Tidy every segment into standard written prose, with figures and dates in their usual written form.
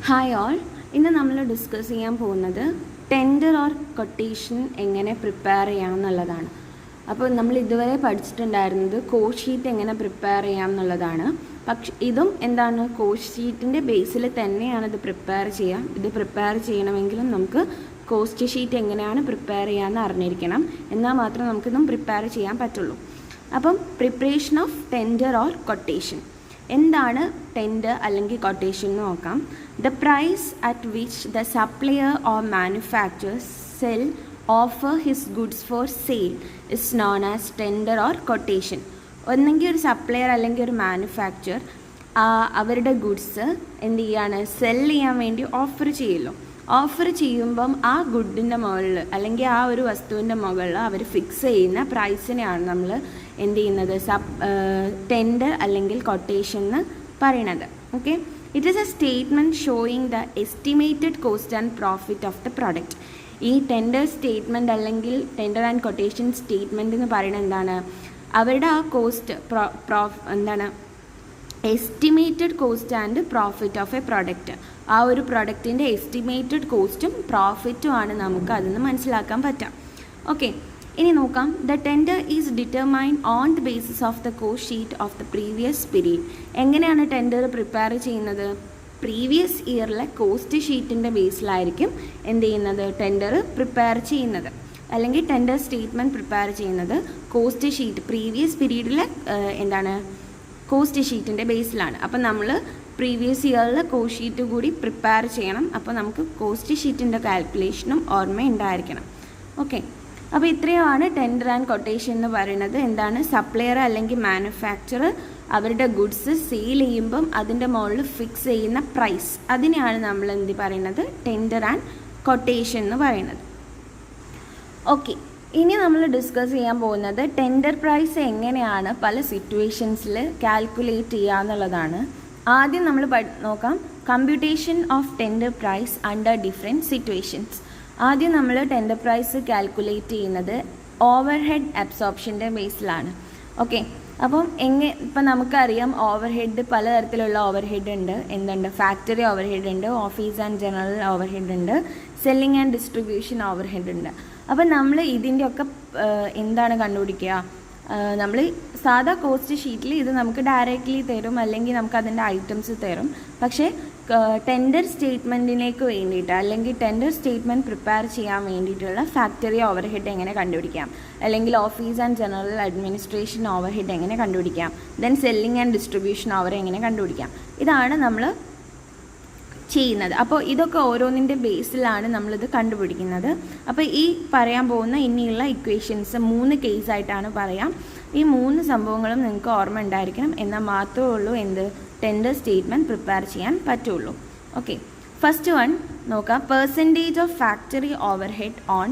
Hi all, ഇന്ന് നമ്മൾ discuss ചെയ്യാൻ പോകുന്നത് ടെൻഡർ ഓർ കൊട്ടേഷൻ എങ്ങനെ പ്രിപ്പയർ ചെയ്യാം എന്നുള്ളതാണ്. അപ്പോൾ നമ്മൾ ഇതുവരെ പഠിച്ചിട്ടുണ്ടായിരുന്നത് കോസ്റ്റ് ഷീറ്റ് എങ്ങനെ പ്രിപ്പയർ ചെയ്യാം എന്നുള്ളതാണ്. പക്ഷെ ഇതും എന്താണ്, കോസ്റ്റ് ഷീറ്റിൻ്റെ ബേസിൽ തന്നെയാണ് ഇത് പ്രിപ്പയർ ചെയ്യാം. ഇത് പ്രിപ്പയർ ചെയ്യണമെങ്കിലും നമുക്ക് കോസ്റ്റ് ഷീറ്റ് എങ്ങനെയാണ് പ്രിപ്പയർ ചെയ്യാമെന്ന് അറിഞ്ഞിരിക്കണം. എന്നാൽ മാത്രം നമുക്കിതും പ്രിപ്പയർ ചെയ്യാൻ പറ്റുള്ളൂ. അപ്പം preparation of tender or quotation. എന്താണ് ടെൻഡർ അല്ലെങ്കിൽ കൊട്ടേഷൻ എന്ന് നോക്കാം. The price at which the supplier or manufacture sell offer his goods for sale is known as tender or quotation. ഒന്നെങ്കിൽ ഒരു സപ്ലയർ അല്ലെങ്കിൽ ഒരു മാനുഫാക്ചർ അവരുടെ ഗുഡ്സ് എന്ത് ചെയ്യാണ്, സെൽ ചെയ്യാൻ വേണ്ടി ഓഫർ ചെയ്യുമല്ലോ. ഓഫർ ചെയ്യുമ്പം ആ ഗുഡിൻ്റെ മുകളിൽ അല്ലെങ്കിൽ ആ ഒരു വസ്തുവിൻ്റെ മുകളിൽ അവർ ഫിക്സ് ചെയ്യുന്ന പ്രൈസിനെയാണ് നമ്മൾ എന്ത് ചെയ്യുന്നത്, ടെൻഡർ അല്ലെങ്കിൽ കൊട്ടേഷൻ എന്ന് പറയണത്. Okay, it is A statement showing the estimated cost and profit of the product. ഈ ടെൻഡർ സ്റ്റേറ്റ്മെൻറ്റ് അല്ലെങ്കിൽ ടെൻഡർ ആൻഡ് കൊട്ടേഷൻ സ്റ്റേറ്റ്മെൻറ്റ് എന്ന് പറയുന്നത് എന്താണ്, അവരുടെ ആ കോസ്റ്റ് എന്താണ്, estimated cost and profit of A product. ആ ഒരു പ്രൊഡക്റ്റിൻ്റെ എസ്റ്റിമേറ്റഡ് കോസ്റ്റും പ്രോഫിറ്റും ആണ് നമുക്ക് അതിൽ നിന്ന് മനസ്സിലാക്കാൻ പറ്റാം. ഓക്കെ, ഇനി നോക്കാം. The tender is determined on the basis of the cost sheet of the previous period. എങ്ങനെയാണ് ടെൻഡർ പ്രിപ്പയർ ചെയ്യുന്നത്? പ്രീവിയസ് ഇയറിലെ കോസ്റ്റ് ഷീറ്റിൻ്റെ ബേസിലായിരിക്കും എന്ത് ചെയ്യുന്നത്, ടെൻഡർ പ്രിപ്പയർ ചെയ്യുന്നത് അല്ലെങ്കിൽ ടെൻഡർ സ്റ്റേറ്റ്മെൻറ്റ് പ്രിപ്പയർ ചെയ്യുന്നത് കോസ്റ്റ് ഷീറ്റ് പ്രീവിയസ് പീരീഡിലെ എന്താണ് കോസ്റ്റ് ഷീറ്റിൻ്റെ ബേസിലാണ്. അപ്പം നമ്മൾ പ്രീവിയസ് ഇയറിലെ കോസ്റ്റ് ഷീറ്റ് കൂടി പ്രിപ്പയർ ചെയ്യണം. അപ്പോൾ നമുക്ക് കോസ്റ്റ് ഷീറ്റിൻ്റെ കാൽക്കുലേഷനും ഓർമ്മയുണ്ടായിരിക്കണം. ഓക്കെ, അപ്പോൾ ഇത്രയുമാണ് ടെൻഡർ ആൻഡ് കൊട്ടേഷൻ എന്ന് പറയുന്നത്. എന്താണ്, സപ്ലയർ അല്ലെങ്കിൽ മാനുഫാക്ചറർ അവരുടെ ഗുഡ്സ് സെയിൽ ചെയ്യുമ്പം അതിൻ്റെ മുകളിൽ ഫിക്സ് ചെയ്യുന്ന പ്രൈസ്, അതിനെയാണ് നമ്മൾ എന്ത് പറയുന്നത്, ടെൻഡർ ആൻഡ് കൊട്ടേഷൻ എന്ന് പറയുന്നത്. ഓക്കെ, ഇനി നമ്മൾ ഡിസ്കസ് ചെയ്യാൻ പോകുന്നത് ടെൻഡർ പ്രൈസ് എങ്ങനെയാണ് പല സിറ്റുവേഷൻസിൽ കാൽക്കുലേറ്റ് ചെയ്യുക എന്നുള്ളതാണ്. ആദ്യം നമ്മൾ നോക്കാം computation of tender price under different situations. ആദ്യം നമ്മൾ ടെൻഡർ പ്രൈസ് കാൽക്കുലേറ്റ് ചെയ്യുന്നത് ഓവർ ഹെഡ് അബ്സോർപ്ഷൻ്റെ ബേസിലാണ്. ഓക്കെ, അപ്പം ഇപ്പം നമുക്കറിയാം ഓവർ ഹെഡ് പലതരത്തിലുള്ള ഓവർ ഹെഡ് ഉണ്ട്. എന്തുണ്ട്, ഫാക്ടറി ഓവർ ഹെഡ് ഉണ്ട്, office and general overhead ഉണ്ട്, selling and distribution overhead ഉണ്ട്. അപ്പം നമ്മൾ ഇതിൻ്റെയൊക്കെ എന്താണ് കണ്ടുപിടിക്കുക, നമ്മൾ സാധാ കോസ്റ്റ് ഷീറ്റിൽ ഇത് നമുക്ക് ഡയറക്റ്റ്ലി തരും അല്ലെങ്കിൽ നമുക്ക് അതിൻ്റെ ഐറ്റംസ് തരും. പക്ഷേ ടെൻഡർ സ്റ്റേറ്റ്മെൻറ്റിലേക്ക് വേണ്ടിയിട്ട് അല്ലെങ്കിൽ ടെൻഡർ സ്റ്റേറ്റ്മെൻറ്റ് പ്രിപ്പയർ ചെയ്യാൻ വേണ്ടിയിട്ടുള്ള ഫാക്ടറി ഓവർ ഹെഡ് എങ്ങനെ കണ്ടുപിടിക്കാം, അല്ലെങ്കിൽ office and general administration over head എങ്ങനെ കണ്ടുപിടിക്കാം, then selling and distribution over എങ്ങനെ കണ്ടുപിടിക്കാം, ഇതാണ് നമ്മൾ ചെയ്യുന്നത്. അപ്പോൾ ഇതൊക്കെ ഓരോന്നിൻ്റെ ബേസിലാണ് നമ്മളിത് കണ്ടുപിടിക്കുന്നത്. അപ്പോൾ ഈ പറയാൻ പോകുന്ന ഇനിയുള്ള ഇക്വേഷൻസ് 3 കേസായിട്ടാണ് പറയാം. ഈ 3 സംഭവങ്ങളും നിങ്ങൾക്ക് ഓർമ്മ ഉണ്ടായിരിക്കണം, എന്നാൽ മാത്രമേ ഉള്ളൂ എന്ത് ടെൻഡർ സ്റ്റേറ്റ്മെൻറ്റ് പ്രിപ്പയർ ചെയ്യാൻ പറ്റുള്ളൂ. ഓക്കെ, ഫസ്റ്റ് വൺ നോക്കാം. Percentage of factory overhead on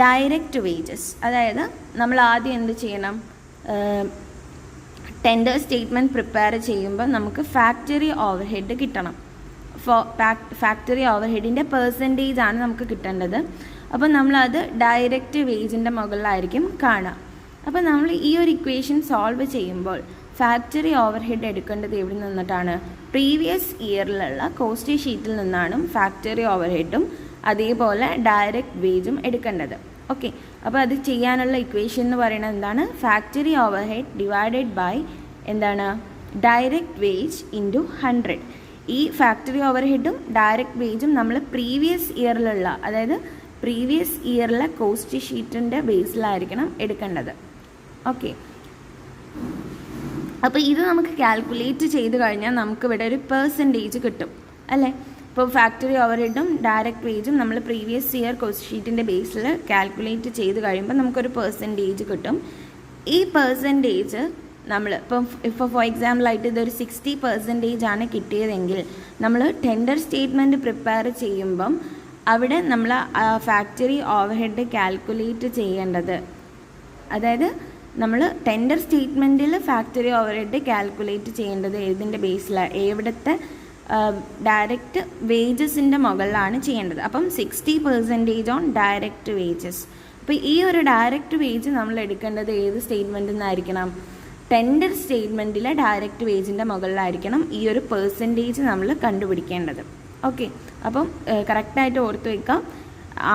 direct wages. അതായത് നമ്മൾ ആദ്യം എന്ത് ചെയ്യണം, ടെൻഡർ സ്റ്റേറ്റ്മെൻറ്റ് പ്രിപ്പയർ ചെയ്യുമ്പോൾ നമുക്ക് ഫാക്ടറി ഓവർ ഹെഡ് കിട്ടണം. ഫാക്ടറി ഓവർ ഹെഡിൻ്റെ പെർസെൻറ്റേജ് ആണ് നമുക്ക് കിട്ടേണ്ടത്. അപ്പോൾ നമ്മളത് ഡയറക്റ്റ് വേജിൻ്റെ മുകളിലായിരിക്കും കാണുക. അപ്പോൾ നമ്മൾ ഈ ഒരു ഇക്വേഷൻ സോൾവ് ചെയ്യുമ്പോൾ ഫാക്ടറി ഓവർ ഹെഡ് എടുക്കേണ്ടത് എവിടെ നിന്നിട്ടാണ്, പ്രീവിയസ് ഇയറിലുള്ള കോസ്റ്റ് ഷീറ്റിൽ നിന്നാണ് ഫാക്ടറി ഓവർ ഹെഡും അതേപോലെ ഡയറക്റ്റ് വേജും എടുക്കേണ്ടത്. ഓക്കെ, അപ്പോൾ അത് ചെയ്യാനുള്ള ഇക്വേഷൻ എന്ന് പറയുന്നത് എന്താണ്, factory overhead divided by എന്താണ് ഡയറക്റ്റ് വേജ് ഇൻറ്റു 100. ഈ ഫാക്ടറി ഓവർ ഹെഡും ഡയറക്റ്റ് വേജും നമ്മൾ പ്രീവിയസ് ഇയറിലുള്ള, അതായത് പ്രീവിയസ് ഇയറിലെ കോസ്റ്റ് ഷീറ്റിൻ്റെ ബേസിലായിരിക്കണം എടുക്കേണ്ടത്. ഓക്കെ, അപ്പോൾ ഇത് നമുക്ക് കാൽക്കുലേറ്റ് ചെയ്ത് കഴിഞ്ഞാൽ നമുക്ക് ഇവിടെ ഒരു പെർസെൻറ്റേജ് കിട്ടും അല്ലേ. ഇപ്പോൾ ഫാക്ടറി ഓവർ ഹെഡും ഡയറക്റ്റ് വേജും നമ്മൾ പ്രീവിയസ് ഇയർ കോസ്റ്റ് ഷീറ്റിൻ്റെ ബേസിൽ കാൽക്കുലേറ്റ് ചെയ്ത് കഴിയുമ്പോൾ നമുക്കൊരു പെർസെൻറ്റേജ് കിട്ടും. ഈ പെർസെൻറ്റേജ് നമ്മൾ ഇപ്പോൾ ഫോർ എക്സാമ്പിളായിട്ട് ഇതൊരു 60% ആണ് കിട്ടിയതെങ്കിൽ നമ്മൾ ടെൻഡർ സ്റ്റേറ്റ്മെൻറ്റ് പ്രിപ്പയർ ചെയ്യുമ്പം അവിടെ നമ്മൾ ഫാക്ടറി ഓവർ ഹെഡ് കാൽക്കുലേറ്റ് ചെയ്യേണ്ടത്, അതായത് നമ്മൾ ടെൻഡർ സ്റ്റേറ്റ്മെൻറ്റിൽ ഫാക്ടറി ഓവർ ഹെഡ് കാൽക്കുലേറ്റ് ചെയ്യേണ്ടത് ഏതിൻ്റെ ബേസിലാണ്, എവിടുത്തെ ഡയറക്റ്റ് വേജസിൻ്റെ മുകളിലാണ് ചെയ്യേണ്ടത്. അപ്പം 60% ഓൺ ഡയറക്റ്റ് വേജസ്. അപ്പോൾ ഈ ഒരു ഡയറക്റ്റ് വേജ് നമ്മൾ എടുക്കേണ്ടത് ഏത് സ്റ്റേറ്റ്മെൻറ്റിൽ നിന്നായിരിക്കണം, ടെൻഡർ സ്റ്റേറ്റ്മെൻറ്റിലെ ഡയറക്റ്റ് വേജിൻ്റെ മുകളിലായിരിക്കണം ഈ ഒരു പെർസെൻറ്റേജ് നമ്മൾ കണ്ടുപിടിക്കേണ്ടത്. ഓക്കെ, അപ്പം കറക്റ്റായിട്ട് ഓർത്ത് വയ്ക്കാം.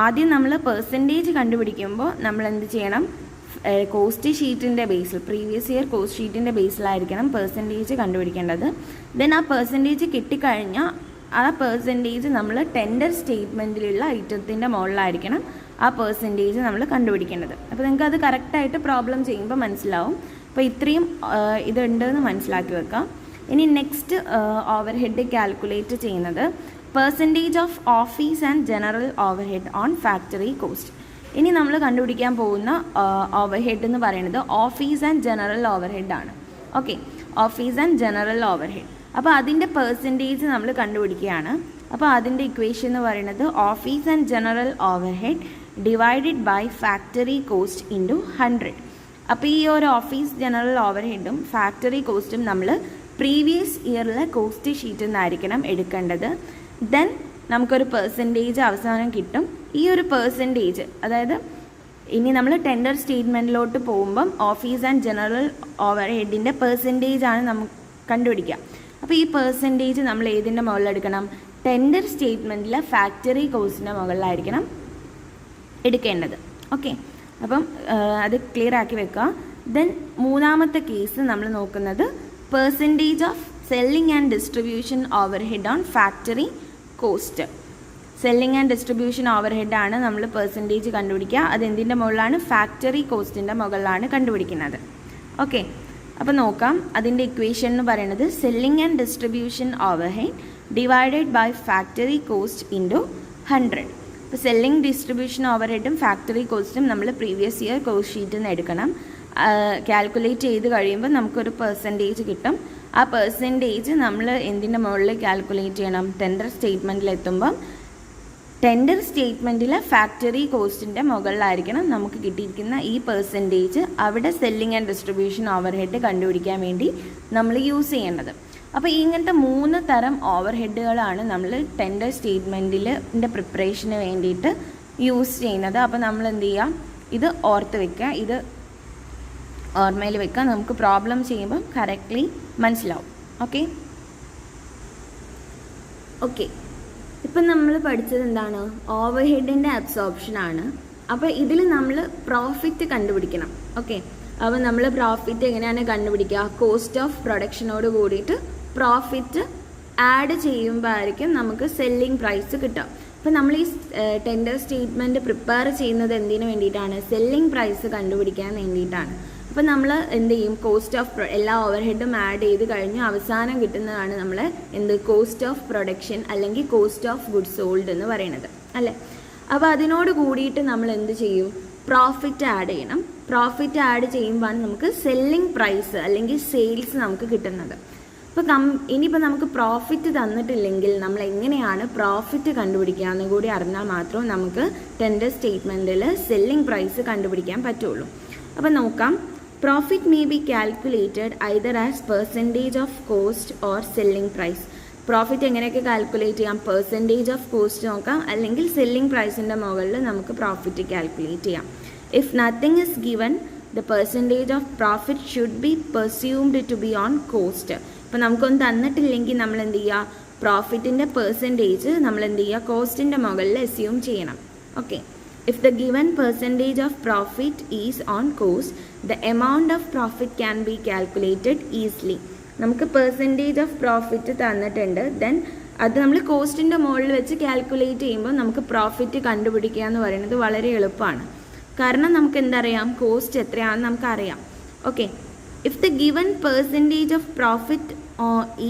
ആദ്യം നമ്മൾ പെർസെൻറ്റേജ് കണ്ടുപിടിക്കുമ്പോൾ നമ്മൾ എന്ത് ചെയ്യണം, കോസ്റ്റ് ഷീറ്റിൻ്റെ ബേസിൽ, പ്രീവിയസ് ഇയർ കോസ്റ്റ് ഷീറ്റിൻ്റെ ബേസിലായിരിക്കണം പെർസെൻറ്റേജ് കണ്ടുപിടിക്കേണ്ടത്. ദെൻ ആ പെർസെൻറ്റേജ് കിട്ടിക്കഴിഞ്ഞാൽ ആ പെർസെൻറ്റേജ് നമ്മൾ ടെൻഡർ സ്റ്റേറ്റ്മെൻറ്റിലുള്ള ഐറ്റത്തിൻ്റെ മുകളിലായിരിക്കണം ആ പെർസെൻറ്റേജ് നമ്മൾ കണ്ടുപിടിക്കേണ്ടത്. അപ്പോൾ നിങ്ങൾക്ക് അത് കറക്റ്റായിട്ട് പ്രോബ്ലം ചെയ്യുമ്പോൾ മനസ്സിലാവും. അപ്പോൾ ഇത്രയും ഇതുണ്ടെന്ന് മനസ്സിലാക്കി വെക്കാം. ഇനി നെക്സ്റ്റ് ഓവർ ഹെഡ് കാൽക്കുലേറ്റ് ചെയ്യുന്നത് percentage of office and general overhead on factory cost. ഇനി നമ്മൾ കണ്ടുപിടിക്കാൻ പോകുന്ന ഓവർ ഹെഡ് എന്ന് പറയുന്നത് ഓഫീസ് ആൻഡ് ജനറൽ ഓവർ ഹെഡാണ്. Okay, office and general overhead. അപ്പോൾ അതിൻ്റെ പെർസെൻറ്റേജ് നമ്മൾ കണ്ടുപിടിക്കുകയാണ്. അപ്പോൾ അതിൻ്റെ ഇക്വേഷൻ എന്ന് പറയുന്നത് office and general overhead divided by factory cost into 100. അപ്പോൾ ഈ ഒരു ഓഫീസ് ജനറൽ ഓവർ ഹെഡും ഫാക്ടറി കോസ്റ്റും നമ്മൾ പ്രീവിയസ് ഇയറിലെ കോസ്റ്റ് ഷീറ്റിൽ നിന്നായിരിക്കണം എടുക്കേണ്ടത്. ദെൻ നമുക്കൊരു പെർസെൻറ്റേജ് അവസാനം കിട്ടും. ഈ ഒരു പെർസെൻറ്റേജ്, അതായത് ഇനി നമ്മൾ ടെൻഡർ സ്റ്റേറ്റ്മെൻറ്റിലോട്ട് പോകുമ്പം ഓഫീസ് ആൻഡ് ജനറൽ ഓവർ ഹെഡിൻ്റെ പെർസെൻറ്റേജ് ആണ് നമുക്ക് കണ്ടുപിടിക്കുക. അപ്പോൾ ഈ പെർസെൻറ്റേജ് നമ്മൾ ഏതിൻ്റെ മുകളിലെടുക്കണം, ടെൻഡർ സ്റ്റേറ്റ്മെൻറ്റിലെ ഫാക്ടറി കോസ്റ്റിൻ്റെ മുകളിലായിരിക്കണം എടുക്കേണ്ടത്. ഓക്കെ, അപ്പം അത് ക്ലിയർ ആക്കി വെക്കുക. ദെൻ മൂന്നാമത്തെ കേസ് നമ്മൾ നോക്കുന്നത് percentage of selling and distribution overhead on factory cost. Selling and distribution ഓവർ ഹെഡാണ് നമ്മൾ പെർസെൻറ്റേജ് കണ്ടുപിടിക്കുക. അതെന്തിൻ്റെ മുകളിലാണ്, ഫാക്ടറി കോസ്റ്റിൻ്റെ മുകളിലാണ് കണ്ടുപിടിക്കുന്നത്. ഓക്കെ, അപ്പോൾ നോക്കാം. അതിൻ്റെ ഇക്വേഷൻ എന്ന് പറയുന്നത് selling and distribution overhead divided by factory cost into 100. അപ്പോൾ സെല്ലിംഗ് ഡിസ്ട്രിബ്യൂഷൻ ഓവർ ഹെഡും ഫാക്ടറി കോസ്റ്റും നമ്മൾ പ്രീവിയസ് ഇയർ കോസ്റ്റ് ഷീറ്റിൽ നിന്ന് എടുക്കണം. കാൽക്കുലേറ്റ് ചെയ്ത് കഴിയുമ്പോൾ നമുക്കൊരു പെർസെൻറ്റേജ് കിട്ടും. ആ പെർസെൻറ്റേജ് നമ്മൾ എന്തിൻ്റെ മുകളിൽ കാൽക്കുലേറ്റ് ചെയ്യണം, ടെൻഡർ സ്റ്റേറ്റ്മെൻറ്റിലെത്തുമ്പം ടെൻഡർ സ്റ്റേറ്റ്മെൻറ്റിലെ ഫാക്ടറി കോസ്റ്റിൻ്റെ മുകളിലായിരിക്കണം നമുക്ക് കിട്ടിയിരിക്കുന്ന ഈ പെർസെൻറ്റേജ് അവിടെ selling and distribution over head കണ്ടുപിടിക്കാൻ വേണ്ടി നമ്മൾ യൂസ് ചെയ്യേണ്ടത്. അപ്പോൾ ഇങ്ങനത്തെ 3 തരം ഓവർ ഹെഡുകളാണ് നമ്മൾ ടെൻഡർ സ്റ്റേറ്റ്മെൻറ്റിൻ്റെ പ്രിപ്പറേഷന് വേണ്ടിയിട്ട് യൂസ് ചെയ്യുന്നത്. അപ്പോൾ നമ്മൾ എന്ത് ചെയ്യുക, ഇത് ഓർത്ത് വെക്കുക, ഇത് ഓർമ്മയിൽ വെക്കുക. നമുക്ക് പ്രോബ്ലം ചെയ്യുമ്പോൾ കറക്റ്റ്ലി മനസ്സിലാവും. ഓക്കെ ഓക്കെ ഇപ്പം നമ്മൾ പഠിച്ചത് എന്താണ്, ഓവർ ഹെഡിൻ്റെ അബ്സോർപ്ഷനാണ്. അപ്പോൾ ഇതിൽ നമ്മൾ പ്രോഫിറ്റ് കണ്ടുപിടിക്കണം. ഓക്കെ, അപ്പോൾ നമ്മൾ പ്രോഫിറ്റ് എങ്ങനെയാണ് കണ്ടുപിടിക്കുക, കോസ്റ്റ് ഓഫ് പ്രൊഡക്ഷനോട് കൂടിയിട്ട് പ്രോഫിറ്റ് ആഡ് ചെയ്യുമ്പോൾ ആയിരിക്കും നമുക്ക് സെല്ലിംഗ് പ്രൈസ് കിട്ടുക. അപ്പോൾ നമ്മൾ ഈ ടെൻഡർ സ്റ്റേറ്റ്മെൻറ്റ് പ്രിപ്പയർ ചെയ്യുന്നത് എന്തിനു വേണ്ടിയിട്ടാണ്, സെല്ലിംഗ് പ്രൈസ് കണ്ടുപിടിക്കാൻ വേണ്ടിയിട്ടാണ്. അപ്പോൾ നമ്മൾ എന്ത് ചെയ്യും, കോസ്റ്റ് ഓഫ് എല്ലാ ഓവർ ഹെഡും ആഡ് ചെയ്ത് കഴിഞ്ഞ് അവസാനം കിട്ടുന്നതാണ് നമ്മൾ കോസ്റ്റ് ഓഫ് പ്രൊഡക്ഷൻ അല്ലെങ്കിൽ കോസ്റ്റ് ഓഫ് ഗുഡ്സ് സോൾഡ് എന്ന് പറയുന്നത് അല്ലേ. അപ്പോൾ അതിനോട് കൂടിയിട്ട് നമ്മൾ എന്ത് ചെയ്യും, പ്രോഫിറ്റ് ആഡ് ചെയ്യണം. പ്രോഫിറ്റ് ആഡ് ചെയ്യുമ്പോഴാണ് നമുക്ക് സെല്ലിംഗ് പ്രൈസ് അല്ലെങ്കിൽ സെയിൽസ് നമുക്ക് കിട്ടുന്നത്. അപ്പോൾ ഇനിയിപ്പോൾ നമുക്ക് പ്രോഫിറ്റ് തന്നിട്ടില്ലെങ്കിൽ നമ്മൾ എങ്ങനെയാണ് പ്രോഫിറ്റ് കണ്ടുപിടിക്കുക എന്ന് കൂടി അറിഞ്ഞാൽ മാത്രം നമുക്ക് ടെൻഡർ സ്റ്റേറ്റ്മെൻറ്റിൽ സെല്ലിംഗ് പ്രൈസ് കണ്ടുപിടിക്കാൻ പറ്റുള്ളൂ. അപ്പോൾ നോക്കാം. Profit may be calculated either as percentage of cost or selling price. Profit എങ്ങനെയൊക്കെ കാൽക്കുലേറ്റ് ചെയ്യാം, പെർസെൻറ്റേജ് ഓഫ് കോസ്റ്റ് നോക്കാം, അല്ലെങ്കിൽ സെല്ലിംഗ് പ്രൈസിൻ്റെ മുകളിൽ നമുക്ക് പ്രോഫിറ്റ് കാൽക്കുലേറ്റ് ചെയ്യാം. If nothing is given the percentage of profit should be presumed to be on cost. ഇപ്പോൾ നമുക്കൊന്നും തന്നിട്ടില്ലെങ്കിൽ നമ്മൾ എന്ത് ചെയ്യുക, പ്രോഫിറ്റിൻ്റെ പെർസെൻറ്റേജ് നമ്മൾ എന്ത് ചെയ്യുക, കോസ്റ്റിൻ്റെ മുകളിൽ അസ്യൂം ചെയ്യണം. Okay, if the given percentage of profit is on cost, the amount of profit can be calculated easily. നമുക്ക് പെർസെൻറ്റേജ് ഓഫ് പ്രോഫിറ്റ് തന്നിട്ടുണ്ട്, ദെൻ അത് നമ്മൾ കോസ്റ്റിൻ്റെ മുകളിൽ വെച്ച് കാൽക്കുലേറ്റ് ചെയ്യുമ്പോൾ നമുക്ക് പ്രോഫിറ്റ് കണ്ടുപിടിക്കുക എന്ന് പറയുന്നത് വളരെ എളുപ്പമാണ്. കാരണം നമുക്ക് എന്തറിയാം, കോസ്റ്റ് എത്രയാണെന്ന് നമുക്കറിയാം. Okay, if the given percentage of profit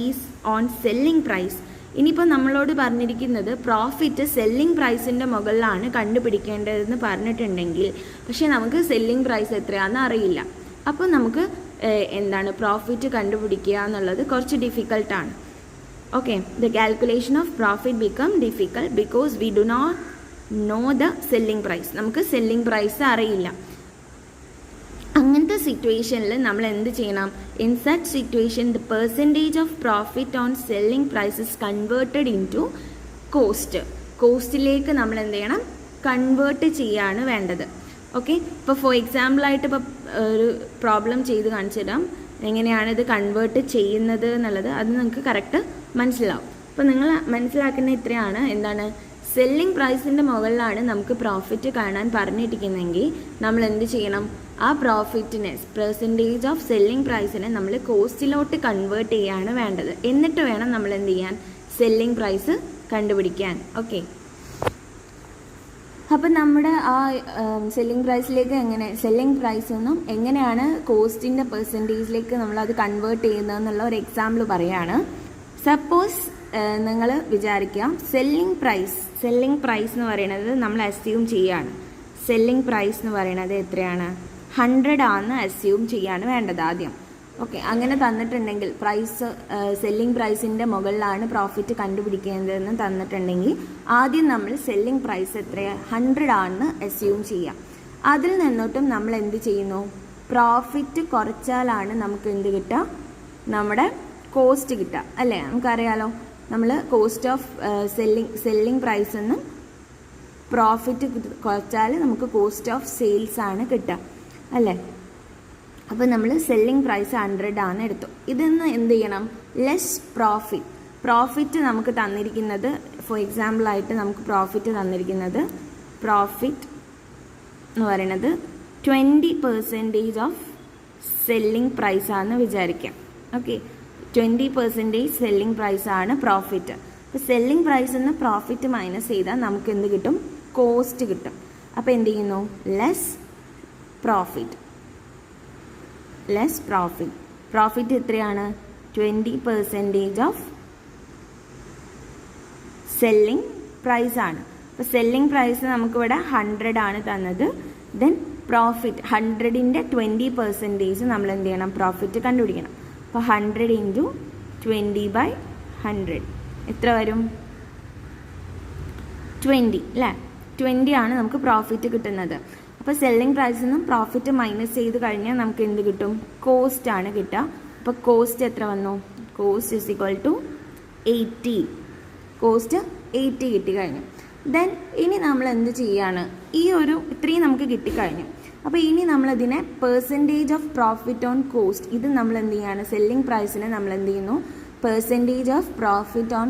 is on selling price. ഇനിയിപ്പോൾ നമ്മളോട് പറഞ്ഞിരിക്കുന്നത് പ്രോഫിറ്റ് സെല്ലിംഗ് പ്രൈസിൻ്റെ മുകളിലാണ് കണ്ടുപിടിക്കേണ്ടതെന്ന് പറഞ്ഞിട്ടുണ്ടെങ്കിൽ, പക്ഷേ നമുക്ക് സെല്ലിംഗ് പ്രൈസ് എത്രയാണെന്ന് അറിയില്ല. അപ്പോൾ നമുക്ക് പ്രോഫിറ്റ് കണ്ടുപിടിക്കുക എന്നുള്ളത് കുറച്ച് ഡിഫിക്കൽട്ടാണ്. Okay, the calculation of profit become difficult because we do not know the selling price. നമുക്ക് സെല്ലിംഗ് പ്രൈസ് അറിയില്ല. അങ്ങനത്തെ സിറ്റുവേഷനിൽ നമ്മൾ എന്ത് ചെയ്യണം, in such situation the percentage of profit on selling price is converted into cost. കോസ്റ്റിലേക്ക് നമ്മൾ എന്ത് ചെയ്യണം, കൺവേർട്ട് ചെയ്യാണ് വേണ്ടത്. ഓക്കെ, ഇപ്പോൾ ഫോർ എക്സാമ്പിളായിട്ട് ഇപ്പോൾ ഒരു പ്രോബ്ലം ചെയ്ത് കാണിച്ചു തരാം എങ്ങനെയാണ് ഇത് കൺവേർട്ട് ചെയ്യുന്നത് എന്നുള്ളത്. അത് നിങ്ങൾക്ക് കറക്റ്റ് മനസ്സിലാവും. അപ്പോൾ നിങ്ങൾ മനസ്സിലാക്കുന്ന ഇത്രയാണ്. എന്താണ്, സെല്ലിംഗ് പ്രൈസിൻ്റെ മുകളിലാണ് നമുക്ക് പ്രോഫിറ്റ് കാണാൻ പറഞ്ഞിരിക്കുന്നതെങ്കിൽ നമ്മൾ എന്ത് ചെയ്യണം, ആ പ്രോഫിറ്റിനെ പെർസെൻറ്റേജ് ഓഫ് സെല്ലിംഗ് പ്രൈസിനെ നമ്മൾ കോസ്റ്റിലോട്ട് കൺവേർട്ട് ചെയ്യുകയാണ് വേണ്ടത്. എന്നിട്ട് വേണം നമ്മൾ എന്ത് ചെയ്യാൻ, സെല്ലിംഗ് പ്രൈസ് കണ്ടുപിടിക്കാൻ. ഓക്കെ, അപ്പം നമ്മുടെ ആ സെല്ലിംഗ് പ്രൈസിലേക്ക് സെല്ലിംഗ് പ്രൈസ് നിന്നും എങ്ങനെയാണ് കോസ്റ്റിൻ്റെ പെർസെൻറ്റേജിലേക്ക് നമ്മളത് കൺവേർട്ട് ചെയ്യുന്നതെന്നുള്ള ഒരു എക്സാമ്പിൾ പറയുകയാണ്. സപ്പോസ് നിങ്ങൾ വിചാരിക്കുക സെല്ലിംഗ് പ്രൈസ് എന്ന് പറയുന്നത് നമ്മൾ അസ്യൂം ചെയ്യുകയാണ്. സെല്ലിംഗ് പ്രൈസ് എന്ന് പറയുന്നത് എത്രയാണ്, 100 ആണെന്ന് അസ്യൂം ചെയ്യാണ് വേണ്ടത് ആദ്യം. ഓക്കെ, അങ്ങനെ തന്നിട്ടുണ്ടെങ്കിൽ പ്രൈസ് സെല്ലിംഗ് പ്രൈസിൻ്റെ മുകളിലാണ് പ്രോഫിറ്റ് കണ്ടുപിടിക്കേണ്ടതെന്ന് തന്നിട്ടുണ്ടെങ്കിൽ ആദ്യം നമ്മൾ സെല്ലിംഗ് പ്രൈസ് എത്രയാണ്, 100 ആണെന്ന് അസ്യൂം ചെയ്യാം. അതിൽ നിന്നിട്ടും നമ്മൾ എന്ത് ചെയ്യുന്നു, പ്രോഫിറ്റ് കുറച്ചാലാണ് നമുക്ക് എന്ത് കിട്ടുക, നമ്മുടെ കോസ്റ്റ് കിട്ടുക അല്ലേ. നമുക്കറിയാലോ, നമ്മൾ കോസ്റ്റ് ഓഫ് സെല്ലിംഗ് പ്രൈസിൽ നിന്ന് പ്രോഫിറ്റ് കുറച്ചാൽ നമുക്ക് കോസ്റ്റ് ഓഫ് സെയിൽസ് ആണ് കിട്ടുക അല്ലേ. അപ്പോൾ നമ്മൾ സെല്ലിംഗ് പ്രൈസ് 100 ആണ് എടുത്തു. ഇതിന്ന് എന്ത് ചെയ്യണം, ലെസ് പ്രോഫിറ്റ് നമുക്ക് തന്നിരിക്കുന്നത്, ഫോർ എക്സാമ്പിളായിട്ട് നമുക്ക് പ്രോഫിറ്റ് തന്നിരിക്കുന്നത്, പ്രോഫിറ്റ് എന്ന് പറയുന്നത് 20% ഓഫ് സെല്ലിംഗ് പ്രൈസാണെന്ന് വിചാരിക്കാം. ഓക്കെ, 20% സെല്ലിംഗ് പ്രൈസാണ് പ്രോഫിറ്റ്. അപ്പോൾ സെല്ലിംഗ് പ്രൈസിൽ നിന്ന് പ്രോഫിറ്റ് മൈനസ് ചെയ്താൽ നമുക്ക് എന്ത് കിട്ടും, കോസ്റ്റ് കിട്ടും. അപ്പോൾ എന്ത് ചെയ്യുന്നു, ലെസ് പ്രോഫിറ്റ് എത്രയാണ്, 20% ഓഫ് സെല്ലിംഗ് പ്രൈസ് ആണ്. അപ്പോൾ സെല്ലിംഗ് പ്രൈസ് നമുക്കിവിടെ 100 ആണ് തന്നത്. ദെൻ പ്രോഫിറ്റ് 100ൻ്റെ 20% നമ്മൾ എന്ത് ചെയ്യണം, പ്രോഫിറ്റ് കണ്ടുപിടിക്കണം. അപ്പോൾ 100 × 20/100 എത്ര വരും, 20 അല്ലേ. 20 ആണ് നമുക്ക് പ്രോഫിറ്റ് കിട്ടുന്നത്. അപ്പോൾ സെല്ലിംഗ് പ്രൈസിൽ നിന്നും പ്രോഫിറ്റ് മൈനസ് ചെയ്ത് കഴിഞ്ഞാൽ നമുക്ക് എന്ത് കിട്ടും, കോസ്റ്റ് ആണ് കിട്ടുക. അപ്പോൾ കോസ്റ്റ് എത്ര വന്നു, കോസ്റ്റ് = 80. കോസ്റ്റ് 80 കിട്ടിക്കഴിഞ്ഞു. ദെൻ ഇനി നമ്മൾ എന്ത് ചെയ്യാണ്, ഇത്രയും നമുക്ക് കിട്ടിക്കഴിഞ്ഞു. അപ്പോൾ ഇനി നമ്മളതിനെ percentage of profit on cost, ഇത് നമ്മൾ എന്ത് ചെയ്യാണ്, സെല്ലിംഗ് പ്രൈസിനെ നമ്മൾ എന്ത് ചെയ്യുന്നു, പെർസെൻറ്റേജ് ഓഫ് പ്രോഫിറ്റ് ഓൺ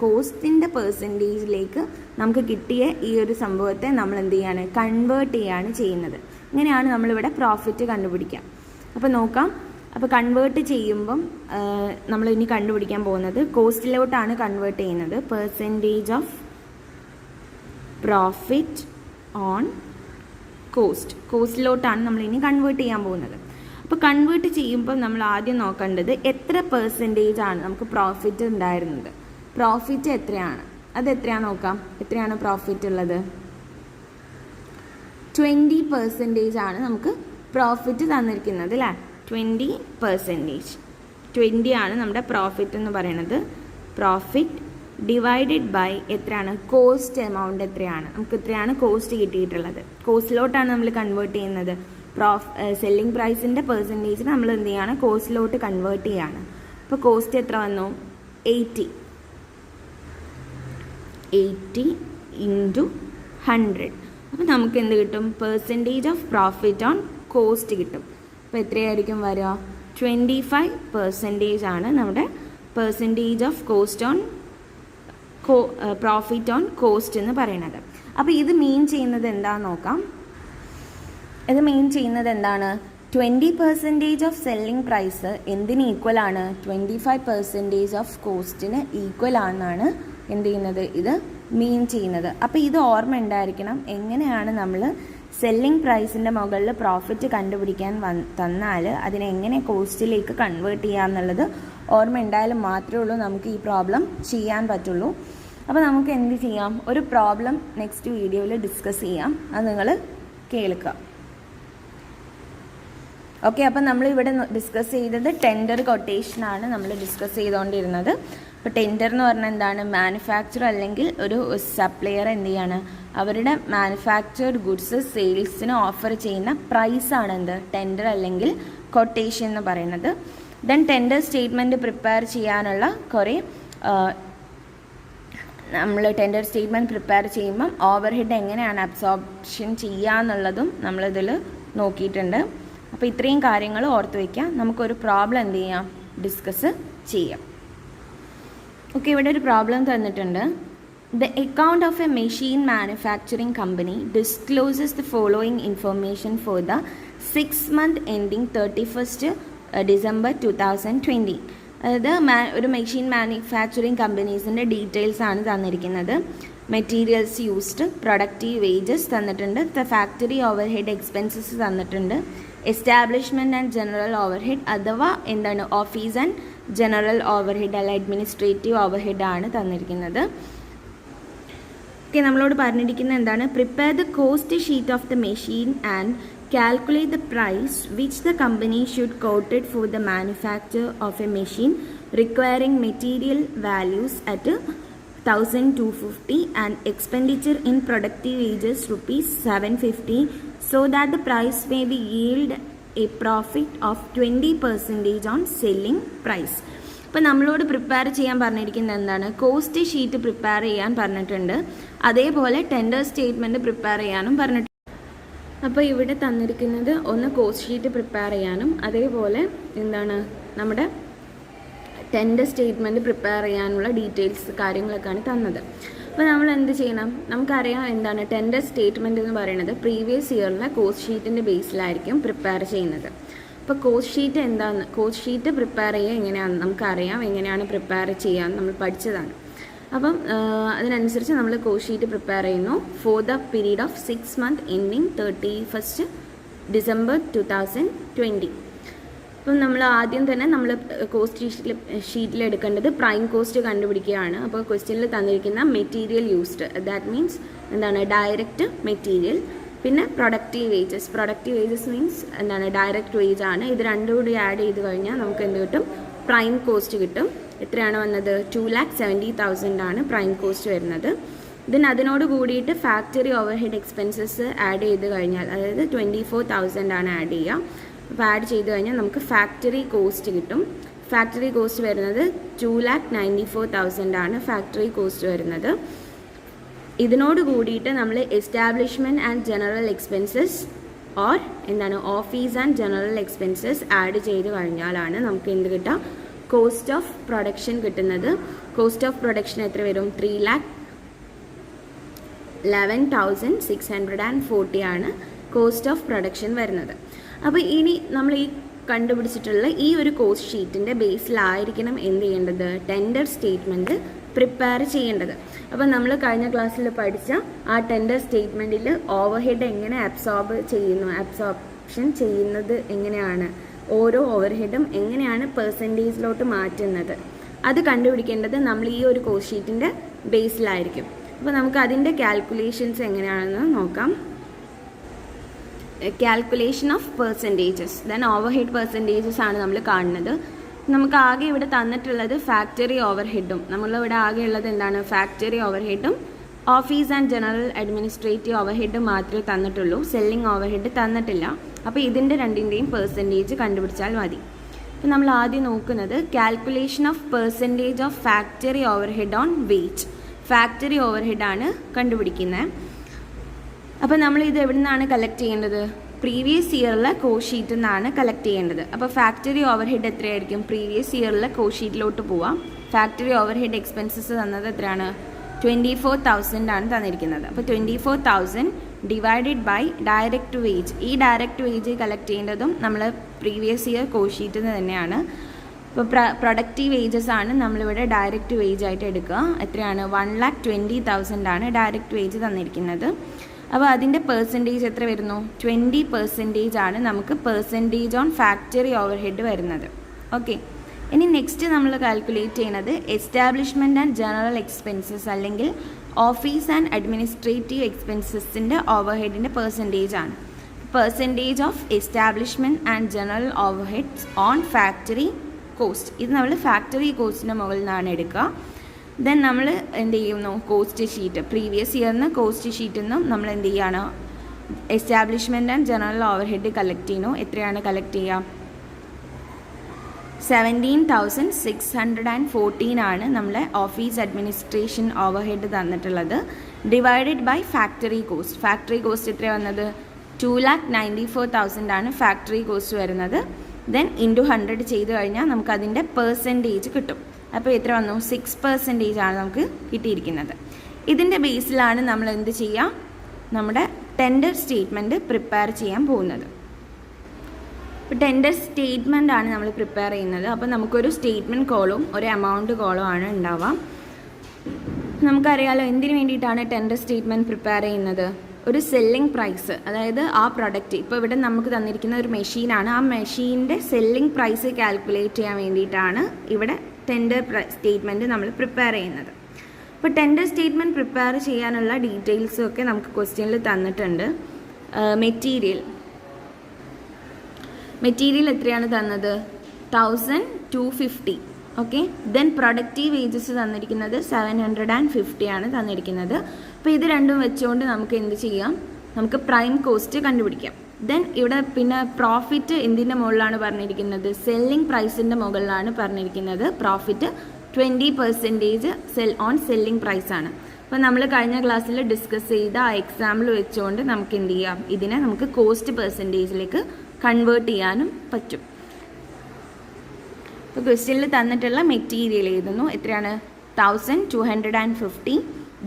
കോസ്റ്റിൻ്റെ പെർസെൻറ്റേജിലേക്ക് നമുക്ക് കിട്ടിയ ഈ ഒരു സംഭവത്തെ നമ്മൾ എന്ത് ചെയ്യാണ്, കൺവേർട്ട് ചെയ്യാണ് ചെയ്യുന്നത്. ഇങ്ങനെയാണ് നമ്മളിവിടെ പ്രോഫിറ്റ് കണ്ടുപിടിക്കാം. അപ്പോൾ നോക്കാം. അപ്പോൾ കൺവേർട്ട് ചെയ്യുമ്പം നമ്മൾ ഇനി കണ്ടുപിടിക്കാൻ പോകുന്നത് കോസ്റ്റിലോട്ടാണ് കൺവേർട്ട് ചെയ്യുന്നത്. പെർസെൻറ്റേജ് ഓഫ് പ്രോഫിറ്റ് ഓൺ കോസ്റ്റിലോട്ടാണ് നമ്മൾ ഇനി കൺവേർട്ട് ചെയ്യാൻ പോകുന്നത്. അപ്പോൾ കൺവേർട്ട് ചെയ്യുമ്പോൾ നമ്മൾ ആദ്യം നോക്കേണ്ടത് എത്ര പെർസെൻറ്റേജ് ആണ് നമുക്ക് പ്രോഫിറ്റ് ഉണ്ടായിരുന്നത്, പ്രോഫിറ്റ് എത്രയാണ്, അത് എത്രയാണ് നോക്കാം. എത്രയാണ് പ്രോഫിറ്റ് ഉള്ളത്, 20% ആണ് നമുക്ക് പ്രോഫിറ്റ് തന്നിരിക്കുന്നത് അല്ലേ. 20% ആണ് നമ്മുടെ പ്രോഫിറ്റ് എന്ന് പറയുന്നത്. പ്രോഫിറ്റ് ഡിവൈഡഡ് ബൈ എത്രയാണ്, കോസ്റ്റ് എമൗണ്ട് എത്രയാണ്, നമുക്ക് എത്രയാണ് കോസ്റ്റ് കിട്ടിയിട്ടുള്ളത്. കോസ്റ്റിലോട്ടാണ് നമ്മൾ കൺവേർട്ട് ചെയ്യുന്നത്. സെല്ലിംഗ് പ്രൈസിൻ്റെ പെർസെൻറ്റേജ് നമ്മൾ എന്ത് ചെയ്യാണ്, കോസ്റ്റിലോട്ട് കൺവേർട്ട് ചെയ്യാണ്. അപ്പോൾ കോസ്റ്റ് എത്ര വന്നു, 80 × 100. അപ്പോൾ നമുക്ക് എന്ത് കിട്ടും, percentage of profit on cost കിട്ടും. അപ്പോൾ എത്രയായിരിക്കും വരിക, 25% ആണ് നമ്മുടെ percentage of cost on profit on cost എന്ന് പറയുന്നത്. അപ്പോൾ ഇത് മീൻ ചെയ്യുന്നത് എന്താണെന്ന് നോക്കാം. ഇത് മീൻ ചെയ്യുന്നത് എന്താണ്, 20% ഓഫ് സെല്ലിംഗ് പ്രൈസ് എന്തിന് ഈക്വൽ ആണ്, 25% ഓഫ് കോസ്റ്റിന് ഈക്വൽ ആണെന്നാണ് എന്ത് ചെയ്യുന്നത്, ഇത് മീൻ ചെയ്യുന്നത്. അപ്പോൾ ഇത് ഓർമ്മ ഉണ്ടായിരിക്കണം. എങ്ങനെയാണ് നമ്മൾ സെല്ലിംഗ് പ്രൈസിൻ്റെ മുകളിൽ പ്രോഫിറ്റ് കണ്ടുപിടിക്കാൻ തന്നാൽ അതിനെ എങ്ങനെ കോസ്റ്റിലേക്ക് കൺവേർട്ട് ചെയ്യാമെന്നുള്ളത് ഓർമ്മ ഉണ്ടായാലും മാത്രമേ ഉള്ളൂ നമുക്ക് ഈ പ്രോബ്ലം ചെയ്യാൻ പറ്റുള്ളൂ. അപ്പോൾ നമുക്ക് എന്ത് ചെയ്യാം, ഒരു പ്രോബ്ലം നെക്സ്റ്റ് വീഡിയോയിൽ ഡിസ്കസ് ചെയ്യാം, അത് നിങ്ങൾ കേൾക്കുക. ഓക്കെ, അപ്പം നമ്മളിവിടെ ഡിസ്കസ് ചെയ്തത് ടെൻഡർ കൊട്ടേഷനാണ് നമ്മൾ ഡിസ്കസ് ചെയ്തുകൊണ്ടിരുന്നത്. അപ്പോൾ ടെൻഡർ എന്ന് പറഞ്ഞാൽ എന്താണ്, മാനുഫാക്ചർ അല്ലെങ്കിൽ ഒരു സപ്ലയർ എന്ത് ചെയ്യാണ്, അവരുടെ മാനുഫാക്ചർഡ് ഗുഡ്സ് സെയിൽസിന് ഓഫർ ചെയ്യുന്ന പ്രൈസാണ് എന്ത്, ടെൻഡർ അല്ലെങ്കിൽ കൊട്ടേഷൻ എന്ന് പറയുന്നത്. ദെൻ ടെൻഡർ സ്റ്റേറ്റ്മെൻറ്റ് പ്രിപ്പയർ ചെയ്യാനുള്ള കുറേ നമ്മൾ ടെൻഡർ സ്റ്റേറ്റ്മെൻറ്റ് പ്രിപ്പയർ ചെയ്യുമ്പം ഓവർ ഹെഡ് എങ്ങനെയാണ് അബ്സോർപ്ഷൻ ചെയ്യുക എന്നുള്ളതും നമ്മളിതിൽ നോക്കിയിട്ടുണ്ട്. അപ്പോൾ ഇത്രയും കാര്യങ്ങൾ ഓർത്ത് വയ്ക്കാം. നമുക്കൊരു പ്രോബ്ലം എന്ത് ചെയ്യാം, ഡിസ്കസ് ചെയ്യാം. ഓക്കെ, ഇവിടെ ഒരു പ്രോബ്ലം തന്നിട്ടുണ്ട്. The account of a machine manufacturing company discloses the following information for the 6-month ending 31st December 2020. അതായത് ഒരു മെഷീൻ മാനുഫാക്ചറിങ് കമ്പനീസിൻ്റെ ഡീറ്റെയിൽസ് ആണ് തന്നിരിക്കുന്നത്. മെറ്റീരിയൽസ് യൂസ്ഡ്, പ്രൊഡക്റ്റീവ് വേജസ് തന്നിട്ടുണ്ട്, ഫാക്ടറി ഓവർ ഹെഡ് എക്സ്പെൻസസ് തന്നിട്ടുണ്ട്, establishment and general over head അഥവാ എന്താണ് office and general over head അല്ല administrative over head ആണ് തന്നിരിക്കുന്നത്. ഓക്കെ, നമ്മളോട് പറഞ്ഞിരിക്കുന്നത് എന്താണ്? Prepare the cost sheet of the machine and calculate the price which the company should quote it for the manufacture of a machine requiring material values at 1,250 and expenditure in productive wages rupees 750 so that the price may be yield a profit of 20% on selling price. അപ്പോൾ നമ്മളോട് prepare ചെയ്യാൻ പറഞ്ഞിരിക്കുന്നത് എന്താണ്? Cost sheet prepare ചെയ്യാൻ പറഞ്ഞിട്ടുണ്ട്. അതേപോലെ tender statement prepare ചെയ്യാനും പറഞ്ഞിട്ടുണ്ട്. അപ്പോൾ ഇവിടെ തന്നിരിക്കുന്നത് ഒന്ന് കോസ്റ്റ് ഷീറ്റ് പ്രിപ്പയർ ചെയ്യാനും അതേപോലെ എന്താണ് നമ്മുടെ ടെൻഡർ സ്റ്റേറ്റ്മെൻറ്റ് പ്രിപ്പയർ ചെയ്യാനുള്ള ഡീറ്റെയിൽസ് കാര്യങ്ങളൊക്കെയാണ് തന്നത്. അപ്പോൾ നമ്മൾ എന്ത് ചെയ്യണം? നമുക്കറിയാം എന്താണ് ടെൻഡർ സ്റ്റേറ്റ്മെൻറ്റ് എന്ന് പറയുന്നത് പ്രീവിയസ് ഇയറിലെ കോസ്റ്റ് ഷീറ്റിൻ്റെ ബേസിലായിരിക്കും പ്രിപ്പയർ ചെയ്യുന്നത്. അപ്പോൾ കോസ്റ്റ് ഷീറ്റ് എന്താണെന്ന്, കോസ്റ്റ് ഷീറ്റ് പ്രിപ്പയർ ചെയ്യുക എങ്ങനെയാണെന്ന് നമുക്കറിയാം, എങ്ങനെയാണ് പ്രിപ്പയർ ചെയ്യാമെന്ന് നമ്മൾ പഠിച്ചതാണ്. അപ്പം അതിനനുസരിച്ച് നമ്മൾ കോസ്റ്റ് ഷീറ്റ് പ്രിപ്പയർ ചെയ്യുന്നു for the period of 6 month ending 31st December 2020. അപ്പം നമ്മൾ ആദ്യം തന്നെ നമ്മൾ കോസ്റ്റ് ഷീറ്റിൽ എടുക്കേണ്ടത് പ്രൈം കോസ്റ്റ് കണ്ടുപിടിക്കുകയാണ്. അപ്പോൾ ക്വസ്റ്റ്യനിൽ തന്നിരിക്കുന്ന മെറ്റീരിയൽ യൂസ്ഡ്, ദാറ്റ് മീൻസ് എന്താണ് ഡയറക്റ്റ് മെറ്റീരിയൽ, പിന്നെ പ്രൊഡക്റ്റീവ് വേജസ് മീൻസ് എന്താണ് ഡയറക്റ്റ് വേജ് ആണ്. ഇത് രണ്ടും കൂടി ആഡ് ചെയ്ത് കഴിഞ്ഞാൽ നമുക്ക് എന്ത് കിട്ടും? പ്രൈം കോസ്റ്റ് കിട്ടും. എത്രയാണ് വന്നത്? 2,70,000 ആണ് പ്രൈം കോസ്റ്റ് വരുന്നത്. ദെൻ അതിനോട് കൂടിയിട്ട് factory over head expenses add ചെയ്ത് കഴിഞ്ഞാൽ അതായത് 24,000 ആണ് ആഡ് ചെയ്യുക. അപ്പോൾ ആഡ് ചെയ്ത് കഴിഞ്ഞാൽ നമുക്ക് ഫാക്ടറി കോസ്റ്റ് കിട്ടും. ഫാക്ടറി കോസ്റ്റ് വരുന്നത് 2,94,000 ആണ് ഫാക്ടറി കോസ്റ്റ് വരുന്നത്. ഇതിനോട് കൂടിയിട്ട് നമ്മൾ establishment and general expenses or എന്താണ് office and general expenses add ചെയ്ത് കഴിഞ്ഞാലാണ് നമുക്ക് എന്ത് കിട്ടുക? കോസ്റ്റ് ഓഫ് പ്രൊഡക്ഷൻ കിട്ടുന്നത്. കോസ്റ്റ് ഓഫ് പ്രൊഡക്ഷൻ എത്ര വരും? 3,11,640 ആണ് കോസ്റ്റ് ഓഫ് പ്രൊഡക്ഷൻ വരുന്നത്. അപ്പോൾ ഇനി നമ്മൾ ഈ കണ്ടുപിടിച്ചിട്ടുള്ള ഈ ഒരു കോസ്റ്റ് ഷീറ്റിൻ്റെ ബേസിലായിരിക്കണം എന്ത് ചെയ്യേണ്ടത്? ടെൻഡർ സ്റ്റേറ്റ്മെൻറ്റ് പ്രിപ്പയർ ചെയ്യേണ്ടത്. അപ്പോൾ നമ്മൾ കഴിഞ്ഞ ക്ലാസ്സിൽ പഠിച്ച ആ ടെൻഡർ സ്റ്റേറ്റ്മെൻറ്റിൽ ഓവർ ഹെഡ് എങ്ങനെ അബ്സോർപ്ഷൻ ചെയ്യുന്നത് എങ്ങനെയാണ്, ഓരോ ഓവർ ഹെഡും എങ്ങനെയാണ് പെർസെൻറ്റേജിലോട്ട് മാറ്റുന്നത്, അത് കണ്ടുപിടിക്കേണ്ടത് നമ്മൾ ഈ ഒരു കോസ്റ്റ് ഷീറ്റിൻ്റെ ബേസിലായിരിക്കും. അപ്പോൾ നമുക്ക് അതിൻ്റെ കാൽക്കുലേഷൻസ് എങ്ങനെയാണെന്ന് നോക്കാം. Calculation of percentages, then over head percentages ആണ് നമ്മൾ കാണുന്നത്. നമുക്ക് ആകെ ഇവിടെ തന്നിട്ടുള്ളത് ഫാക്ടറി ഓവർ ഹെഡും, നമ്മളിവിടെ ആകെ ഉള്ളത് എന്താണ്? ഫാക്ടറി ഓവർ ഹെഡും office and general administrative overhead മാത്രമേ തന്നിട്ടുള്ളൂ, സെല്ലിംഗ് ഓവർ ഹെഡ് തന്നിട്ടില്ല. അപ്പോൾ ഇതിൻ്റെ രണ്ടിൻ്റെയും പെർസെൻറ്റേജ് കണ്ടുപിടിച്ചാൽ മതി. അപ്പോൾ നമ്മൾ ആദ്യം നോക്കുന്നത് calculation of percentage of factory overhead on wage. Factory over ഹെഡാണ് കണ്ടുപിടിക്കുന്നത്. അപ്പോൾ നമ്മൾ ഇത് എവിടെ നിന്നാണ് കളക്ട് ചെയ്യേണ്ടത്? പ്രീവിയസ് ഇയറിലെ കോസ്റ്റ് ഷീറ്റിൽ നിന്നാണ് കളക്ട് ചെയ്യേണ്ടത്. അപ്പോൾ ഫാക്ടറി ഓവർ ഹെഡ് എത്രയായിരിക്കും? പ്രീവിയസ് ഇയറിലെ കോസ്റ്റ് ഷീറ്റിലോട്ട് പോവാം. ഫാക്ടറി ഓവർ ഹെഡ് എക്സ്പെൻസസ് തന്നത് എത്രയാണ്? 24,000 ആണ് തന്നിരിക്കുന്നത്. അപ്പോൾ 24,000 ഡിവൈഡഡ് ബൈ ഡയറക്റ്റ് വേജ്. ഈ ഡയറക്റ്റ് വേജ് കളക്ട് ചെയ്യേണ്ടതും നമ്മൾ പ്രീവിയസ് ഇയർ കോസ്റ്റ് ഷീറ്റിൽ നിന്ന് തന്നെയാണ്. ഇപ്പോൾ പ്രൊഡക്റ്റീവ് വേജസ് ആണ് നമ്മളിവിടെ ഡയറക്റ്റ് വേജ് ആയിട്ട് എടുക്കുക. എത്രയാണ്? 1,20,000 ആണ് ഡയറക്റ്റ് വേജ് തന്നിരിക്കുന്നത്. അപ്പോൾ അതിൻ്റെ പെർസെൻറ്റേജ് എത്ര വരുന്നു? 20% ആണ് നമുക്ക് percentage on factory overhead വരുന്നത്. ഓക്കെ, ഇനി നെക്സ്റ്റ് നമ്മൾ കാൽക്കുലേറ്റ് ചെയ്യുന്നത് എസ്റ്റാബ്ലിഷ്മെൻറ്റ് ആൻഡ് ജനറൽ എക്സ്പെൻസസ് അല്ലെങ്കിൽ ഓഫീസ് ആൻഡ് അഡ്മിനിസ്ട്രേറ്റീവ് എക്സ്പെൻസസിൻ്റെ ഓവർ ഹെഡിൻ്റെ പെർസെൻറ്റേജ് ആണ്. Percentage of establishment and general overheads on factory cost. ഇത് നമ്മൾ ഫാക്ടറി കോസ്റ്റിൻ്റെ മുകളിൽ നിന്നാണ് എടുക്കുക. ദെൻ നമ്മൾ എന്ത് ചെയ്യുന്നു? കോസ്റ്റ് ഷീറ്റ് പ്രീവിയസ് ഇയറിന് കോസ്റ്റ് ഷീറ്റിൽ നിന്നും നമ്മൾ എന്ത് ചെയ്യുകയാണ്? Establishment and general overhead collect ചെയ്യുന്നു. എത്രയാണ് കളക്ട് ചെയ്യുക? 17,614 ആണ് നമ്മളെ ഓഫീസ് അഡ്മിനിസ്ട്രേഷൻ ഓവർ ഹെഡ് തന്നിട്ടുള്ളത്. Divided by factory cost. Factory cost എത്ര വന്നത്? 2,94,000 ആണ് ഫാക്ടറി കോസ്റ്റ് വരുന്നത്. ദെൻ ഇൻറ്റു 100 ചെയ്ത് കഴിഞ്ഞാൽ നമുക്കതിൻ്റെ പെർസെൻറ്റേജ് കിട്ടും. അപ്പോൾ എത്ര വന്നു? 6% ആണ് നമുക്ക് കിട്ടിയിരിക്കുന്നത്. ഇതിൻ്റെ ബേസിലാണ് നമ്മൾ എന്ത് ചെയ്യുക? നമ്മുടെ ടെൻഡർ സ്റ്റേറ്റ്മെൻറ്റ് പ്രിപ്പയർ ചെയ്യാൻ പോകുന്നത്. ഇപ്പോൾ ടെൻഡർ സ്റ്റേറ്റ്മെൻ്റ് ആണ് നമ്മൾ പ്രിപ്പയർ ചെയ്യുന്നത്. അപ്പോൾ നമുക്കൊരു സ്റ്റേറ്റ്മെൻറ്റ് കോളും ഒരു എമൗണ്ട് കോളും ആണ് ഉണ്ടാവുക. നമുക്കറിയാലോ എന്തിനു വേണ്ടിയിട്ടാണ് ടെൻഡർ സ്റ്റേറ്റ്മെൻറ്റ് പ്രിപ്പയർ ചെയ്യുന്നത്? ഒരു സെല്ലിംഗ് പ്രൈസ്, അതായത് ആ പ്രൊഡക്റ്റ്, ഇപ്പോൾ ഇവിടെ നമുക്ക് തന്നിരിക്കുന്ന ഒരു മെഷീനാണ്, ആ മെഷീൻ്റെ സെല്ലിംഗ് പ്രൈസ് കാൽക്കുലേറ്റ് ചെയ്യാൻ വേണ്ടിയിട്ടാണ് ഇവിടെ ടെൻഡർ സ്റ്റേറ്റ്മെൻറ്റ് നമ്മൾ പ്രിപ്പയർ ചെയ്യുന്നത്. അപ്പോൾ ടെൻഡർ സ്റ്റേറ്റ്മെൻറ്റ് പ്രിപ്പയർ ചെയ്യാനുള്ള ഡീറ്റെയിൽസും ഒക്കെ നമുക്ക് ക്വസ്റ്റ്യനിൽ തന്നിട്ടുണ്ട്. മെറ്റീരിയൽ എത്രയാണ് തന്നത്? 1250. ഓക്കെ, ദെൻ പ്രൊഡക്റ്റീവ് വേജസ് തന്നിരിക്കുന്നത് 750 ആണ് തന്നിരിക്കുന്നത്. അപ്പോൾ ഇത് രണ്ടും വെച്ചുകൊണ്ട് നമുക്ക് എന്ത് ചെയ്യാം? നമുക്ക് പ്രൈം കോസ്റ്റ് കണ്ടുപിടിക്കാം. ദെൻ ഇവിടെ പിന്നെ പ്രോഫിറ്റ് എന്തിൻ്റെ മുകളിലാണ് പറഞ്ഞിരിക്കുന്നത്? സെല്ലിംഗ് പ്രൈസിൻ്റെ മുകളിലാണ് പറഞ്ഞിരിക്കുന്നത്. പ്രോഫിറ്റ് 20% ഓൺ സെല്ലിംഗ് പ്രൈസാണ്. അപ്പോൾ നമ്മൾ കഴിഞ്ഞ ക്ലാസ്സിൽ ഡിസ്കസ് ചെയ്ത ആ എക്സാമ്പിൾ വെച്ചുകൊണ്ട് നമുക്ക് എന്ത് ചെയ്യാം? ഇതിനെ നമുക്ക് കോസ്റ്റ് പെർസെൻറ്റേജിലേക്ക് കൺവേർട്ട് ചെയ്യാനും പറ്റും. ഇപ്പോൾ ക്വസ്റ്റ്യനിൽ തന്നിട്ടുള്ള മെറ്റീരിയൽ എഴുതുന്നു. എത്രയാണ്? 1250.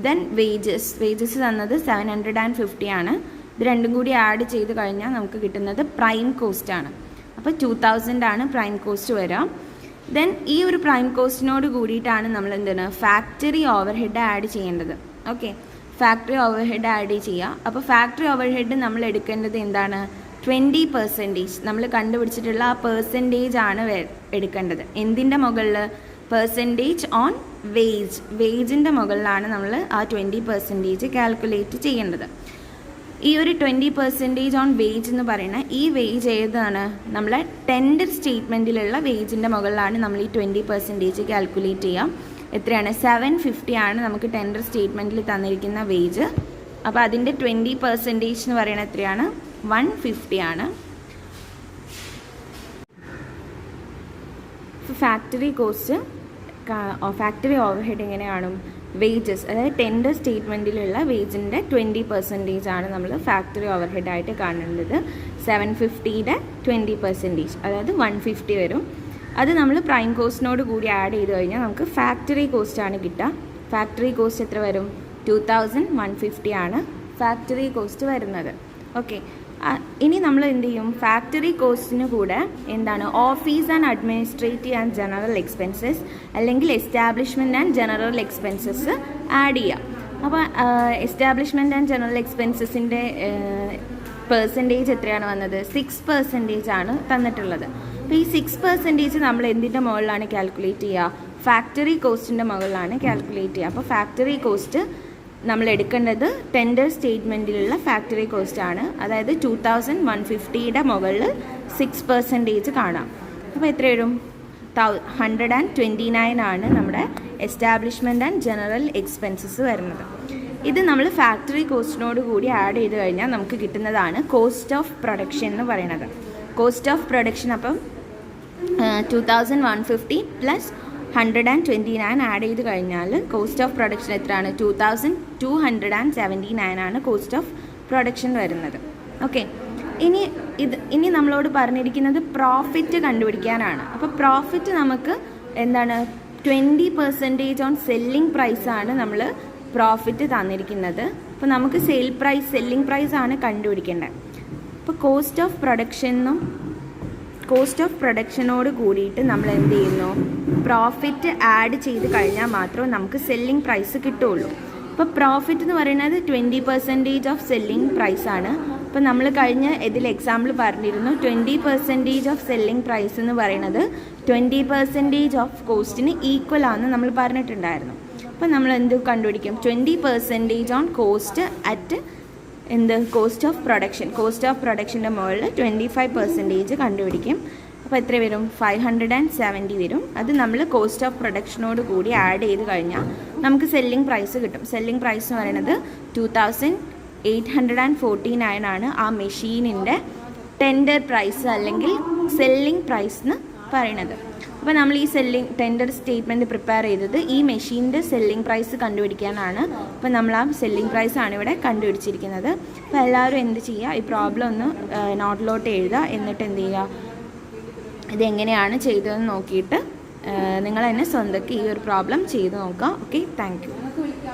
ദെൻ വേജസ് തന്നത് 750 ആണ്. ഇത് രണ്ടും കൂടി ആഡ് ചെയ്ത് കഴിഞ്ഞാൽ നമുക്ക് കിട്ടുന്നത് പ്രൈം കോസ്റ്റ് ആണ്. അപ്പോൾ 2000 ആണ് പ്രൈം കോസ്റ്റ് വരിക. ദെൻ ഈ ഒരു പ്രൈം കോസ്റ്റിനോട് കൂടിയിട്ടാണ് നമ്മൾ എന്താണ് ഫാക്ടറി ഓവർഹെഡ് ആഡ് ചെയ്യേണ്ടത്. ഓക്കെ, ഫാക്ടറി ഓവർഹെഡ് ആഡ് ചെയ്യുക. അപ്പോൾ ഫാക്ടറി ഓവർഹെഡ് നമ്മൾ എടുക്കേണ്ടത് എന്താണ്? 20%. നമ്മൾ കണ്ടുപിടിച്ചിട്ടുള്ള ആ പെർസെൻറ്റേജ് ആണ് എടുക്കേണ്ടത്. എന്തിൻ്റെ മുകളിൽ? പെർസെൻറ്റേജ് ഓൺ വേജിൻ്റെ മുകളിലാണ് നമ്മൾ ആ 20% കാൽക്കുലേറ്റ് ചെയ്യേണ്ടത്. ഈ ഒരു 20% ഓൺ വേജ് എന്ന് പറയുന്ന ഈ വേജ് ഏതാണ്? നമ്മളെ ടെൻഡർ സ്റ്റേറ്റ്മെൻറ്റിലുള്ള വേജിൻ്റെ മുകളിലാണ് നമ്മൾ ഈ 20% കാൽക്കുലേറ്റ് ചെയ്യുക. എത്രയാണ്? 750 ആണ് നമുക്ക് ടെൻഡർ സ്റ്റേറ്റ്മെൻറ്റിൽ തന്നിരിക്കുന്ന വേജ്. അപ്പോൾ അതിൻ്റെ 20% എന്ന് പറയുന്നത് എത്രയാണ്? 150 ആണ്. ഫാക്ടറി കോസ്റ്റ്, ഫാക്ടറി ഓവർഹെഡ് എങ്ങനെയാണ്? വേജസ്, അതായത് ടെൻഡർ സ്റ്റേറ്റ്മെൻറ്റിലുള്ള വേജിൻ്റെ 20% ആണ് നമ്മൾ ഫാക്ടറി ഓവർഹെഡ് ആയിട്ട് കാണേണ്ടത്. 750യുടെ 20%, അതായത് 150 വരും. അത് നമ്മൾ പ്രൈം കോസ്റ്റിനോട് കൂടി ആഡ് ചെയ്ത് കഴിഞ്ഞാൽ നമുക്ക് ഫാക്ടറി കോസ്റ്റ് ആണ് കിട്ടുക. ഫാക്ടറി കോസ്റ്റ് എത്ര വരും? 2150 ആണ് ഫാക്ടറി കോസ്റ്റ് വരുന്നത്. ഓക്കെ, ഇനി നമ്മൾ എന്ത് ചെയ്യും? ഫാക്ടറി കോസ്റ്റിന് കൂടെ എന്താണ് office and administrative and general expenses അല്ലെങ്കിൽ establishment and general expenses add ചെയ്യാം. അപ്പോൾ എസ്റ്റാബ്ലിഷ്മെൻറ്റ് ആൻഡ് ജനറൽ എക്സ്പെൻസസിൻ്റെ പെർസെൻറ്റേജ് എത്രയാണ് വന്നത്? 6% ആണ് തന്നിട്ടുള്ളത്. അപ്പോൾ ഈ 6% നമ്മൾ എന്തിൻ്റെ മുകളിലാണ് കാൽക്കുലേറ്റ് ചെയ്യുക? ഫാക്ടറി കോസ്റ്റിൻ്റെ മുകളിലാണ് കാൽക്കുലേറ്റ് ചെയ്യുക. അപ്പോൾ ഫാക്ടറി കോസ്റ്റ് നമ്മൾ എടുക്കേണ്ടത് ടെൻഡർ സ്റ്റേറ്റ്മെൻറ്റിലുള്ള ഫാക്ടറി കോസ്റ്റ് ആണ്. അതായത് 2150യുടെ മുകളിൽ 6% കാണാം. അപ്പോൾ എത്ര വരും? 129 ആണ് നമ്മുടെ എസ്റ്റാബ്ലിഷ്മെൻറ്റ് ആൻഡ് ജനറൽ എക്സ്പെൻസസ് വരുന്നത്. ഇത് നമ്മൾ ഫാക്ടറി കോസ്റ്റിനോട് കൂടി ആഡ് ചെയ്ത് കഴിഞ്ഞാൽ നമുക്ക് കിട്ടുന്നതാണ് കോസ്റ്റ് ഓഫ് പ്രൊഡക്ഷൻ എന്ന് പറയുന്നത്. കോസ്റ്റ് ഓഫ് പ്രൊഡക്ഷൻ അപ്പം 2150 പ്ലസ് 129 ആഡ് ചെയ്ത് കഴിഞ്ഞാൽ കോസ്റ്റ് ഓഫ് പ്രൊഡക്ഷൻ എത്രയാണ്? 2279 ആണ് കോസ്റ്റ് ഓഫ് പ്രൊഡക്ഷൻ വരുന്നത്. ഓക്കെ, ഇനി നമ്മളോട് പറഞ്ഞിരിക്കുന്നത് പ്രോഫിറ്റ് കണ്ടുപിടിക്കാനാണ്. അപ്പോൾ പ്രോഫിറ്റ് നമുക്ക് എന്താണ്? 20% ഓൺ സെല്ലിംഗ് പ്രൈസാണ് നമ്മൾ പ്രോഫിറ്റ് തന്നിരിക്കുന്നത്. അപ്പോൾ നമുക്ക് സെല്ലിംഗ് പ്രൈസ് ആണ് കണ്ടുപിടിക്കേണ്ടത്. അപ്പോൾ കോസ്റ്റ് ഓഫ് പ്രൊഡക്ഷനോട് കൂടിയിട്ട് നമ്മൾ എന്ത് ചെയ്യുന്നു? പ്രോഫിറ്റ് ആഡ് ചെയ്ത് കഴിഞ്ഞാൽ മാത്രമേ നമുക്ക് സെല്ലിംഗ് പ്രൈസ് കിട്ടുള്ളൂ. ഇപ്പോൾ പ്രോഫിറ്റ് എന്ന് പറയുന്നത് 20% ഓഫ് സെല്ലിംഗ് പ്രൈസാണ്. അപ്പോൾ നമ്മൾ കഴിഞ്ഞ ഇതിൽ എക്സാമ്പിൾ പറഞ്ഞിരുന്നു 20% ഓഫ് സെല്ലിംഗ് പ്രൈസ് എന്ന് പറയുന്നത് 20% ഓഫ് കോസ്റ്റിന് ഈക്വൽ ആണെന്ന് നമ്മൾ പറഞ്ഞിട്ടുണ്ടായിരുന്നു. അപ്പോൾ നമ്മൾ എന്ത് കണ്ടുപിടിക്കും? 20% on cost at cost of പ്രൊഡക്ഷൻ്റെ മുകളിൽ 25% കണ്ടുപിടിക്കും. അപ്പോൾ എത്ര വരും? 570 വരും. അത് നമ്മൾ കോസ്റ്റ് ഓഫ് പ്രൊഡക്ഷനോട് കൂടി ആഡ് ചെയ്ത് കഴിഞ്ഞാൽ നമുക്ക് സെല്ലിംഗ് പ്രൈസ് കിട്ടും. സെല്ലിംഗ് പ്രൈസ് എന്ന് പറയുന്നത് 2849 ആണ് ആ മെഷീനിൻ്റെ ടെൻഡർ പ്രൈസ് അല്ലെങ്കിൽ സെല്ലിംഗ് പ്രൈസ് എന്ന് പറയുന്നത്. അപ്പോൾ നമ്മൾ ഈ ടെൻഡർ സ്റ്റേറ്റ്മെൻറ്റ് പ്രിപ്പയർ ചെയ്തത് ഈ മെഷീൻ്റെ സെല്ലിംഗ് പ്രൈസ് കണ്ടുപിടിക്കാനാണ്. അപ്പോൾ നമ്മൾ ആ സെല്ലിംഗ് പ്രൈസാണ് ഇവിടെ കണ്ടുപിടിച്ചിരിക്കുന്നത്. അപ്പോൾ എല്ലാവരും എന്ത് ചെയ്യുക? ഈ പ്രോബ്ലം ഒന്ന് നോട്ടിലോട്ട് എഴുതുക. എന്നിട്ട് എന്ത് ചെയ്യുക? ഇതെങ്ങനെയാണ് ചെയ്തതെന്ന് നോക്കിയിട്ട് നിങ്ങൾ തന്നെ സ്വന്തക്ക് ഈ ഒരു പ്രോബ്ലം ചെയ്ത് നോക്കാം. Okay, thank you.